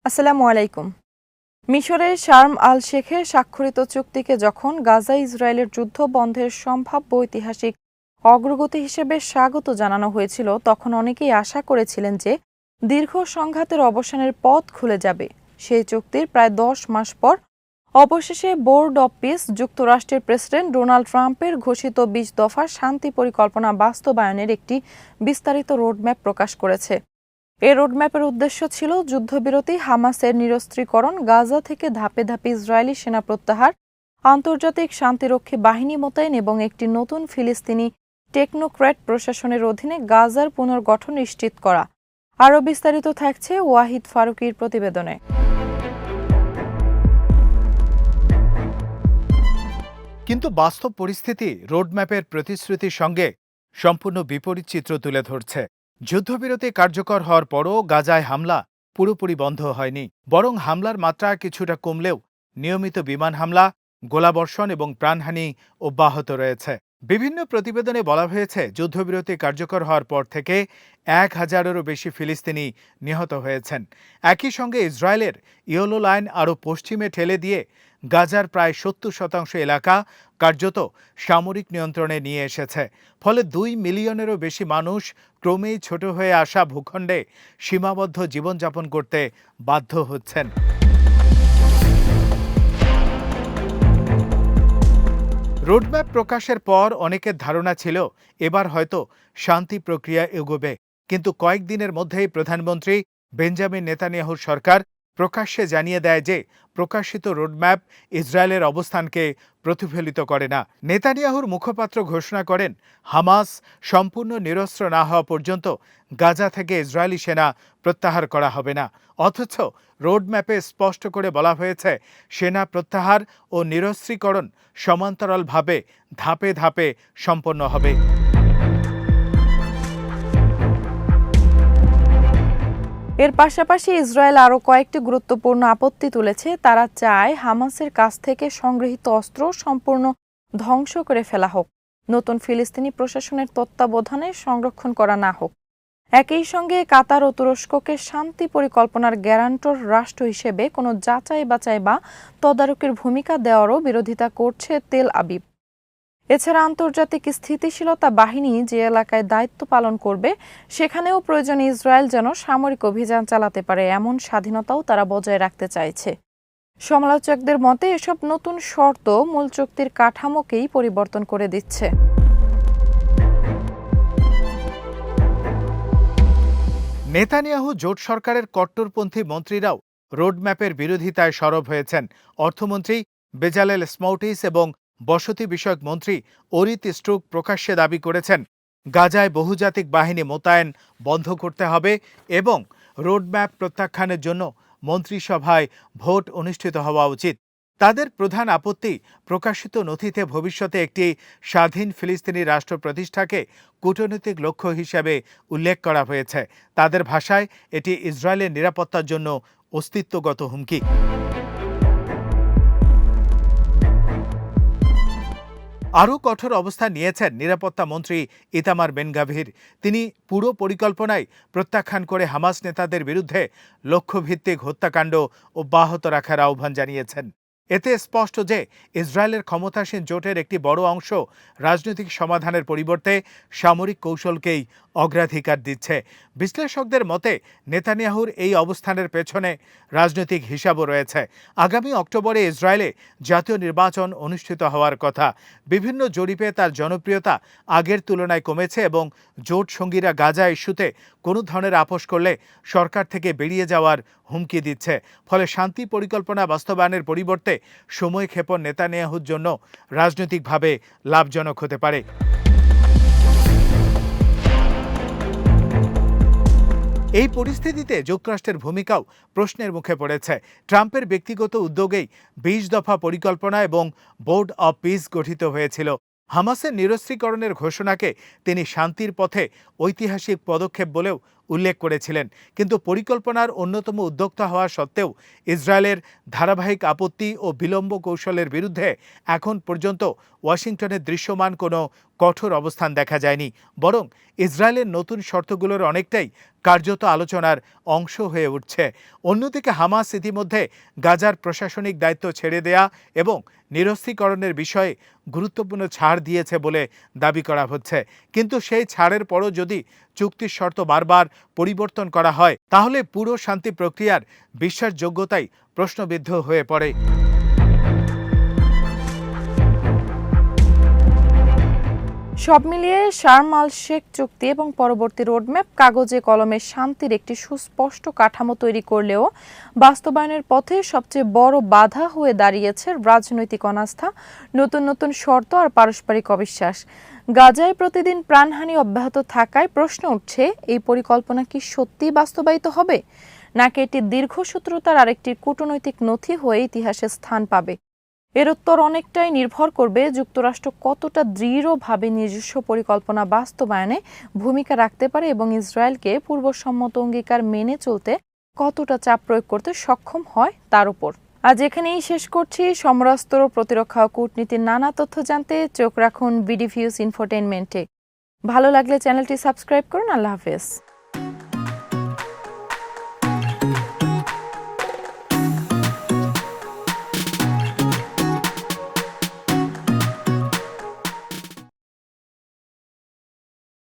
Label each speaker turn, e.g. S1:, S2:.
S1: আসসালামু আলাইকুম। মিশরের শার্ম আল শেখে স্বাক্ষরিত চুক্তিকে যখন গাজা ইসরায়েলের যুদ্ধ বন্ধের সম্ভাব্য ঐতিহাসিক অগ্রগতি হিসেবে স্বাগত জানানো হয়েছিল, তখন অনেকেই আশা করেছিলেন যে দীর্ঘ সংঘাতের অবসানের পথ খুলে যাবে। সেই চুক্তির প্রায় 10 মাস পর অবশেষে বোর্ড অব পিস যুক্তরাষ্ট্রের প্রেসিডেন্ট ডোনাল্ড ট্রাম্পের ঘোষিত 20 দফার শান্তি পরিকল্পনা বাস্তবায়নের একটি বিস্তারিত রোডম্যাপ প্রকাশ করেছে। এই রোডম্যাপের উদ্দেশ্য ছিল যুদ্ধবিরতি, হামাসের নিরস্ত্রীকরণ, গাজা থেকে ধাপে ধাপে ইসরায়েলি সেনা প্রত্যাহার, আন্তর্জাতিক শান্তিরক্ষী বাহিনী মোতায়েন এবং একটি নতুন ফিলিস্তিনি টেকনোক্র্যাট প্রশাসনের অধীনে গাজার পুনর্গঠন নিশ্চিত করা। আরও বিস্তারিত থাকছে ওয়াহিদ ফারুকীর প্রতিবেদনে।
S2: কিন্তু বাস্তব পরিস্থিতি রোডম্যাপের প্রতিশ্রুতির সঙ্গে সম্পূর্ণ বিপরীত চিত্র তুলে ধরছে। যুদ্ধবিরতি কার্যকর হওয়ার পরও গাজায় হামলা পুরোপুরি বন্ধ হয়নি, বরং হামলার মাত্রা কিছুটা কমলেও নিয়মিত বিমান হামলা, গোলাবর্ষণ এবং প্রাণহানি অব্যাহত রয়েছে। বিভিন্ন প্রতিবেদনে বলা হয়েছে, যুদ্ধবিরতি কার্যকর হওয়ার পর থেকে 1000-এরও বেশি ফিলিস্তিনি নিহত হয়েছেন। একই সঙ্গে ইসরায়েলের ইয়েলো লাইন আরও পশ্চিমে ঠেলে দিয়ে গাজার প্রায় 70% এলাকা কার্যত সামরিক নিয়ন্ত্রণে নিয়ে এসেছে। ফলে 2 মিলিয়নেরও বেশি মানুষ ক্রমেই ছোট হয়ে আসা ভূখণ্ডে সীমাবদ্ধ জীবনযাপন করতে বাধ্য হচ্ছেন। রোডম্যাপ প্রকাশের পর অনেকের ধারণা ছিল এবার হয়তো শান্তি প্রক্রিয়া এগোবে, কিন্তু কয়েকদিনের মধ্যেই প্রধানমন্ত্রী বেঞ্জামিন নেতানিয়াহুর সরকার প্রকাশ্যে জানিয়ে দেয় যে প্রকাশিত রোডম্যাপ ইসরায়েলের অবস্থানকে প্রতিফলিত করে না। নেতানিয়াহুর মুখপাত্র ঘোষণা করেন, হামাস সম্পূর্ণ নিরস্ত্র না হওয়া পর্যন্ত গাজা থেকে ইসরায়েলি সেনা প্রত্যাহার করা হবে না। অথচ রোডম্যাপে স্পষ্ট করে বলা হয়েছে, সেনা প্রত্যাহার ও নিরস্ত্রীকরণ সমান্তরালভাবে ধাপে ধাপে সম্পন্ন হবে।
S1: এর পাশাপাশি ইসরায়েল আরও কয়েকটি গুরুত্বপূর্ণ আপত্তি তুলেছে। তারা চায় হামাসের কাছ থেকে সংগৃহীত অস্ত্র সম্পূর্ণ ধ্বংস করে ফেলা হোক, নতুন ফিলিস্তিনি প্রশাসনের তত্ত্বাবধানে সংরক্ষণ করা না হোক। একই সঙ্গে কাতার ও তুরস্ককে শান্তি পরিকল্পনার গ্যারান্টর রাষ্ট্র হিসেবে কোনো যাচাই বাছাই বা তদারকির ভূমিকা দেওয়ারও বিরোধিতা করছে তেল আবিব। এছাড়া আন্তর্জাতিক স্থিতিশীলতা বাহিনী যে এলাকায় দায়িত্ব পালন করবে সেখানেও প্রয়োজনে ইসরায়েল যেন সামরিক অভিযান চালাতে পারে, এমন স্বাধীনতাও তারা বজায় রাখতে চাইছে। সমালোচকদের মতে এসব নতুন শর্ত মূল চুক্তির কাঠামোকেই পরিবর্তন করে দিচ্ছে।
S2: নেতানিয়াহু জোট সরকারের কট্টরপন্থী মন্ত্রীরাও রোডম্যাপের বিরোধিতায় সরব হয়েছেন। অর্থমন্ত্রী বেজালেল স্মৌটিস এবং বসতি বিষয়ক মন্ত্রী ওরিত স্ট্রুক প্রকাশ্যে দাবি করেছেন, গাজায় বহুজাতিক বাহিনী মোতায়েন বন্ধ করতে হবে এবং রোডম্যাপ প্রত্যাখ্যানের জন্য মন্ত্রিসভায় ভোট অনুষ্ঠিত হওয়া উচিত। তাদের প্রধান আপত্তি, প্রকাশিত নথিতে ভবিষ্যতে একটি স্বাধীন ফিলিস্তিনি রাষ্ট্র প্রতিষ্ঠাকে কূটনৈতিক লক্ষ্য হিসেবে উল্লেখ করা হয়েছে। তাদের ভাষায় এটি ইসরায়েলের নিরাপত্তার জন্য অস্তিত্বগত হুমকি। আরও কঠোর অবস্থান নিয়েছেন নিরাপত্তা মন্ত্রী ইতামার বেন-গাভির। তিনি পুরো পরিকল্পনায় প্রত্যাখ্যান করে হামাস নেতাদের বিরুদ্ধে লক্ষ্যভিত্তিক হত্যাকাণ্ড অব্যাহত রাখার আহ্বান জানিয়েছেন। এতে স্পষ্ট যে ইসরায়েলের ক্ষমতাসীন জোটের একটি বড় অংশ রাজনৈতিক সমাধানের পরিবর্তে সামরিক কৌশলকেই অগ্রাধিকার দিচ্ছে। বিশ্লেষকদের মতে নেতানিয়াহুর এই অবস্থানের পেছনে রাজনৈতিক হিসাবও রয়েছে। আগামী অক্টোবরে ইসরায়েলে জাতীয় নির্বাচন অনুষ্ঠিত হওয়ার কথা। বিভিন্ন জরিপে তার জনপ্রিয়তা আগের তুলনায় কমেছে এবং জোট সঙ্গীরা গাজা ইস্যুতে কোনো ধরনের আপোষ করলে সরকার থেকে বেরিয়ে যাওয়ার হুমকি দিচ্ছে। ফলে শান্তি পরিকল্পনা বাস্তবায়নের পরিবর্তে সময়ক্ষেপণ নেতানিয়াহুর জন্য রাজনৈতিকভাবে লাভজনক হতে পারে। এই পরিস্থিতিতে যুক্তরাষ্ট্রের ভূমিকাও প্রশ্নের মুখে পড়েছে। ট্রাম্পের ব্যক্তিগত উদ্যোগেই 20 দফা পরিকল্পনা এবং বোর্ড অব পিস গঠিত হয়েছিল। হামাসের নিরস্ত্রীকরণের ঘোষণাকে তিনি শান্তির পথে ঐতিহাসিক পদক্ষেপ বলেও উল্লেখ করেছিলেন। কিন্তু পরিকল্পনার অন্যতম উদ্যোক্তা হওয়া সত্ত্বেও ইসরায়েলের ধারাবাহিক আপত্তি ও বিলম্ব কৌশলের বিরুদ্ধে এখন পর্যন্ত ওয়াশিংটনের দৃশ্যমান কোনো কঠোর অবস্থান দেখা যায়নি, বরং ইসরায়েলের নতুন শর্তগুলোর অনেকটাই কার্যত আলোচনার অংশ হয়ে উঠছে। অন্যদিকে হামাস ইতিমধ্যে গাজার প্রশাসনিক দায়িত্ব ছেড়ে দেয়া এবং নিরস্ত্রীকরণের বিষয়ে গুরুত্বপূর্ণ ছাড় দিয়েছে বলে দাবি করা হচ্ছে। কিন্তু সেই ছাড়ের পরও যদি চুক্তির শর্ত বারবার পরিবর্তন করা হয়, তাহলে পুরো শান্তি প্রক্রিয়ার বিশ্বাসযোগ্যতাই প্রশ্নবিদ্ধ হয়ে পড়ে।
S1: সব মিলিয়ে শার্ম আল শেখ চুক্তি এবং পরবর্তী রোডম্যাপ কাগজে কলমে শান্তির একটি সুস্পষ্ট কাঠামো তৈরি করলেও বাস্তবায়নের পথে সবচেয়ে বড় বাধা হয়ে দাঁড়িয়েছে রাজনৈতিক অনাস্থা, নতুন নতুন শর্ত আর পারস্পরিক অবিশ্বাস। গাজায় প্রতিদিন প্রাণহানি অব্যাহত থাকায় প্রশ্ন উঠছে, এই পরিকল্পনা কি সত্যিই বাস্তবায়িত হবে, নাকি এটি দীর্ঘসূত্রতার আরেকটি কূটনৈতিক নথি হয়ে ইতিহাসে স্থান পাবে? এর উত্তর অনেকটাই নির্ভর করবে যুক্তরাষ্ট্র কতটা দৃঢ়ভাবে নিজস্ব পরিকল্পনা বাস্তবায়নে ভূমিকা রাখতে পারে এবং ইসরায়েলকে পূর্বসম্মত অঙ্গীকার মেনে চলতে কতটা চাপ প্রয়োগ করতে সক্ষম হয় তার উপর। আজ এখানেই শেষ করছি। সমরাস্ত্র, প্রতিরক্ষা ও কূটনীতির নানা তথ্য জানতে চোখ রাখুন বিডি ভিউজ ইনফোটেইনমেন্টে। ভালো লাগলে চ্যানেলটি সাবস্ক্রাইব করুন। আল্লাহ হাফেজ।